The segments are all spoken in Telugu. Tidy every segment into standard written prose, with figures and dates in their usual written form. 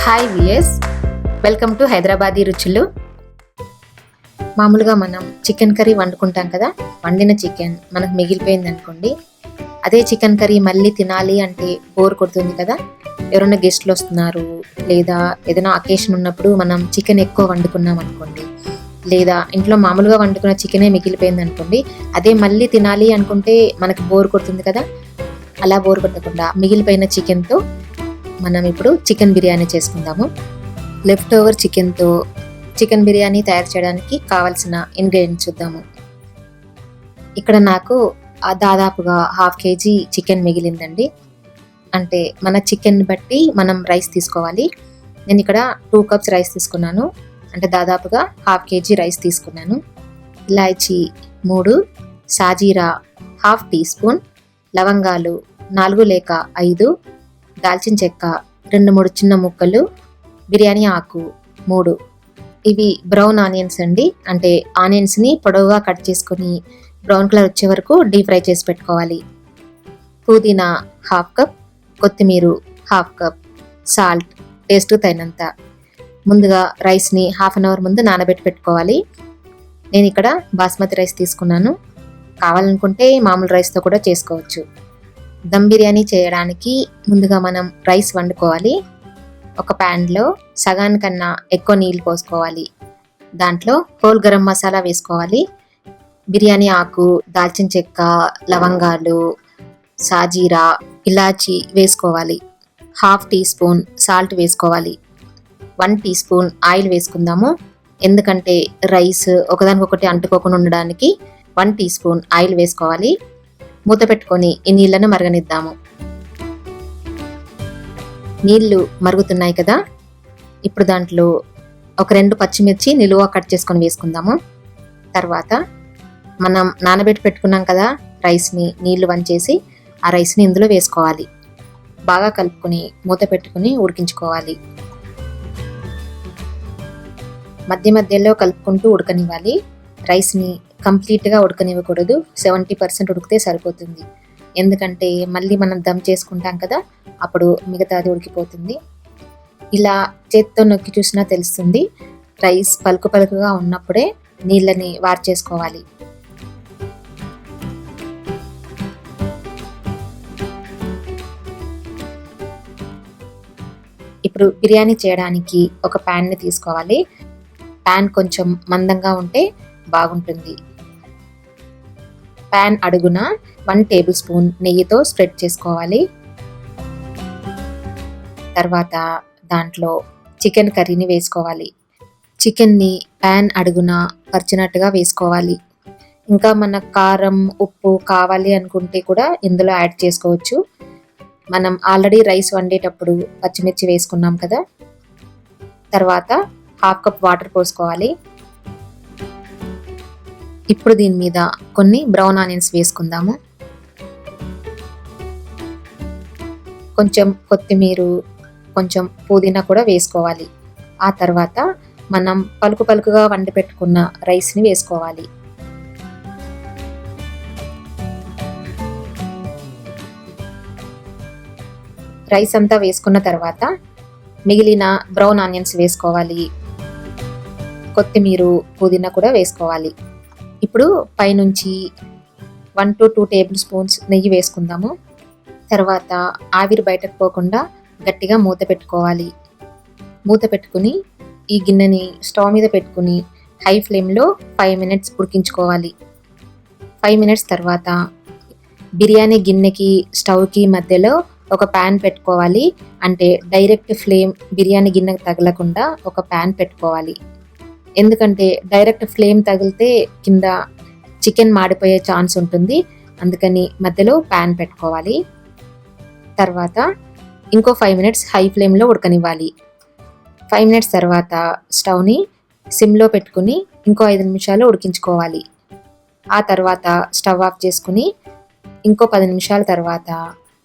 హాయ్ విఎస్, వెల్కమ్ టు హైదరాబాదీ రుచులు. మామూలుగా మనం చికెన్ కర్రీ వండుకుంటాం కదా. వండిన చికెన్ మనకు మిగిలిపోయింది అనుకోండి, అదే చికెన్ కర్రీ మళ్ళీ తినాలి అంటే బోర్ కొడుతుంది కదా. ఎవరైనా గెస్ట్లు వస్తున్నారు, లేదా ఏదైనా అకేషన్ ఉన్నప్పుడు మనం చికెన్ ఎక్కువ వండుకున్నాం అనుకోండి, లేదా ఇంట్లో మామూలుగా వండుకున్న చికెనే మిగిలిపోయింది అనుకోండి, అదే మళ్ళీ తినాలి అనుకుంటే మనకు బోర్ కొడుతుంది కదా. అలా బోర్ కొట్టకుండా మిగిలిపోయిన చికెన్తో మనం ఇప్పుడు చికెన్ బిర్యానీ చేసుకుందాము. లెఫ్ట్ ఓవర్ చికెన్తో చికెన్ బిర్యానీ తయారు చేయడానికి కావాల్సిన ఇంగ్రీడియంట్స్ చూద్దాము. ఇక్కడ నాకు దాదాపుగా 1/2 kg చికెన్ మిగిలిందండి. అంటే మన చికెన్ బట్టి మనం రైస్ తీసుకోవాలి. నేను ఇక్కడ 2 cups రైస్ తీసుకున్నాను, అంటే దాదాపుగా 1/2 kg రైస్ తీసుకున్నాను. ఇలాచీ 3, సాజీరా 1/2 teaspoon, లవంగాలు 4 లేక 5, దాల్చిన చెక్క 2-3 చిన్న ముక్కలు, బిర్యానీ ఆకు 3. ఇవి బ్రౌన్ ఆనియన్స్ అండి, అంటే ఆనియన్స్ని పొడవుగా కట్ చేసుకొని బ్రౌన్ కలర్ వచ్చే వరకు డీప్ ఫ్రై చేసి పెట్టుకోవాలి. పుదీనా 1/2 cup, కొత్తిమీర 1/2 cup, సాల్ట్ టేస్ట్ తగినంత. ముందుగా రైస్ని 1/2 hour ముందు నానబెట్టి పెట్టుకోవాలి. నేను ఇక్కడ బాస్మతి రైస్ తీసుకున్నాను, కావాలనుకుంటే మామూలు రైస్తో కూడా చేసుకోవచ్చు. దమ్ బిర్యానీ చేయడానికి ముందుగా మనం రైస్ వండుకోవాలి. ఒక ప్యాన్లో సగానికన్నా ఎక్కువ నీళ్ళు పోసుకోవాలి. దాంట్లో హోల్ గరం మసాలా వేసుకోవాలి. బిర్యానీ ఆకు, దాల్చిన చెక్క, లవంగాలు, సాజీరా, ఇలాచీ వేసుకోవాలి. 1/2 teaspoon సాల్ట్ వేసుకోవాలి. 1 teaspoon ఆయిల్ వేసుకుందాము, ఎందుకంటే రైస్ ఒకదానికొకటి అంటుకోకుండా ఉండడానికి 1 teaspoon ఆయిల్ వేసుకోవాలి. మూత పెట్టుకొని ఈ నీళ్లను మరగనిద్దాము. నీళ్లు మరుగుతున్నాయి కదా, ఇప్పుడు దాంట్లో ఒక 2 పచ్చిమిర్చి నిలువ కట్ చేసుకొని వేసుకుందాము. తర్వాత మనం నానబెట్టి పెట్టుకున్నాం కదా రైస్ని, నీళ్లు వంచేసి ఆ రైస్ని ఇందులో వేసుకోవాలి. బాగా కలుపుకొని మూత పెట్టుకుని ఉడికించుకోవాలి. మధ్య మధ్యలో కలుపుకుంటూ ఉడకనివ్వాలి. రైస్ని కంప్లీట్గా ఉడకనివ్వకూడదు, 70% ఉడికితే సరిపోతుంది. ఎందుకంటే మళ్ళీ మనం దమ్ చేసుకుంటాం కదా, అప్పుడు మిగతాది ఉడికిపోతుంది. ఇలా చేత్తో నొక్కి చూసినా తెలుస్తుంది, రైస్ పలుకు పలుకుగా ఉన్నప్పుడే నీళ్ళని వార్చేసుకోవాలి. ఇప్పుడు బిర్యానీ చేయడానికి ఒక ప్యాన్ని తీసుకోవాలి. ప్యాన్ కొంచెం మందంగా ఉంటే బాగుంటుంది. ప్యాన్ అడుగున 1 tablespoon నెయ్యితో స్ప్రెడ్ చేసుకోవాలి. తర్వాత దాంట్లో చికెన్ కర్రీని వేసుకోవాలి. చికెన్ని ప్యాన్ అడుగున పరిచినట్టుగా వేసుకోవాలి. ఇంకా మన కారం, ఉప్పు కావాలి అనుకుంటే కూడా ఇందులో యాడ్ చేసుకోవచ్చు. మనం ఆల్రెడీ రైస్ వండేటప్పుడు పచ్చిమిర్చి వేసుకున్నాం కదా. తర్వాత 1/2 cup వాటర్ పోసుకోవాలి. ఇప్పుడు దీని మీద కొన్ని బ్రౌన్ ఆనియన్స్ వేసుకుందాము. కొంచెం కొత్తిమీర, కొంచెం పుదీనా కూడా వేసుకోవాలి. ఆ తర్వాత మనం పలుకు పలుకుగా వండి పెట్టుకున్న రైస్ని వేసుకోవాలి. రైస్ అంతా వేసుకున్న తర్వాత మిగిలిన బ్రౌన్ ఆనియన్స్ వేసుకోవాలి. కొత్తిమీర, పుదీనా కూడా వేసుకోవాలి. ఇప్పుడు పైనుంచి 1 to 2 tablespoons నెయ్యి వేసుకుందాము. తర్వాత ఆవిరి బయటకు పోకుండా గట్టిగా మూత పెట్టుకోవాలి. మూత పెట్టుకుని ఈ గిన్నెని స్టవ్ మీద పెట్టుకుని హై ఫ్లేమ్లో 5 minutes ఉడికించుకోవాలి. 5 minutes తర్వాత బిర్యానీ గిన్నెకి స్టవ్కి మధ్యలో ఒక ప్యాన్ పెట్టుకోవాలి. అంటే డైరెక్ట్ ఫ్లేమ్ బిర్యానీ గిన్నెకి తగలకుండా ఒక ప్యాన్ పెట్టుకోవాలి. ఎందుకంటే డైరెక్ట్ ఫ్లేమ్ తగిలితే కింద చికెన్ మాడిపోయే ఛాన్స్ ఉంటుంది, అందుకని మధ్యలో ప్యాన్ పెట్టుకోవాలి. తర్వాత ఇంకో 5 minutes హై ఫ్లేమ్లో ఉడకనివ్వాలి. 5 minutes తర్వాత స్టవ్ని సిమ్లో పెట్టుకుని ఇంకో 5 నిమిషాలు ఉడికించుకోవాలి. ఆ తర్వాత స్టవ్ ఆఫ్ చేసుకుని ఇంకో 10 నిమిషాల తర్వాత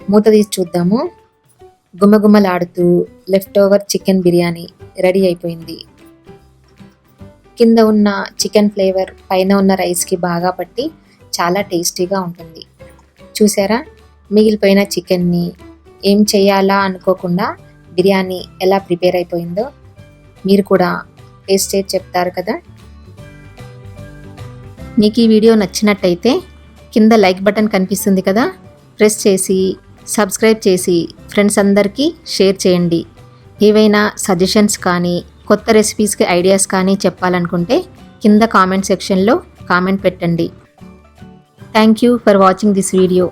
మూత తీసి చూద్దాము. గుమగుమలాడుతూ leftover chicken biryani ready అయిపోయింది. కింద ఉన్న చికెన్ ఫ్లేవర్ పైన ఉన్న రైస్కి బాగా పట్టి చాలా టేస్టీగా ఉంటుంది. చూసారా, మిగిలిపోయిన చికెన్ని ఏం చేయాలా అనుకోకుండా బిర్యానీ ఎలా ప్రిపేర్ అయిపోయిందో మీరు కూడా టేస్ట్ చేసి చెప్తారు కదా. మీకు ఈ వీడియో నచ్చినట్టయితే కింద లైక్ బటన్ కనిపిస్తుంది కదా, ప్రెస్ చేసి సబ్స్క్రైబ్ చేసి ఫ్రెండ్స్ అందరికీ షేర్ చేయండి. ఏవైనా సజెషన్స్ కానీ కొత్త రెసిపీస్కి ఐడియాస్ కానీ చెప్పాలనుకుంటే కింద కామెంట్ సెక్షన్లో కామెంట్ పెట్టండి. Thank you for watching this video.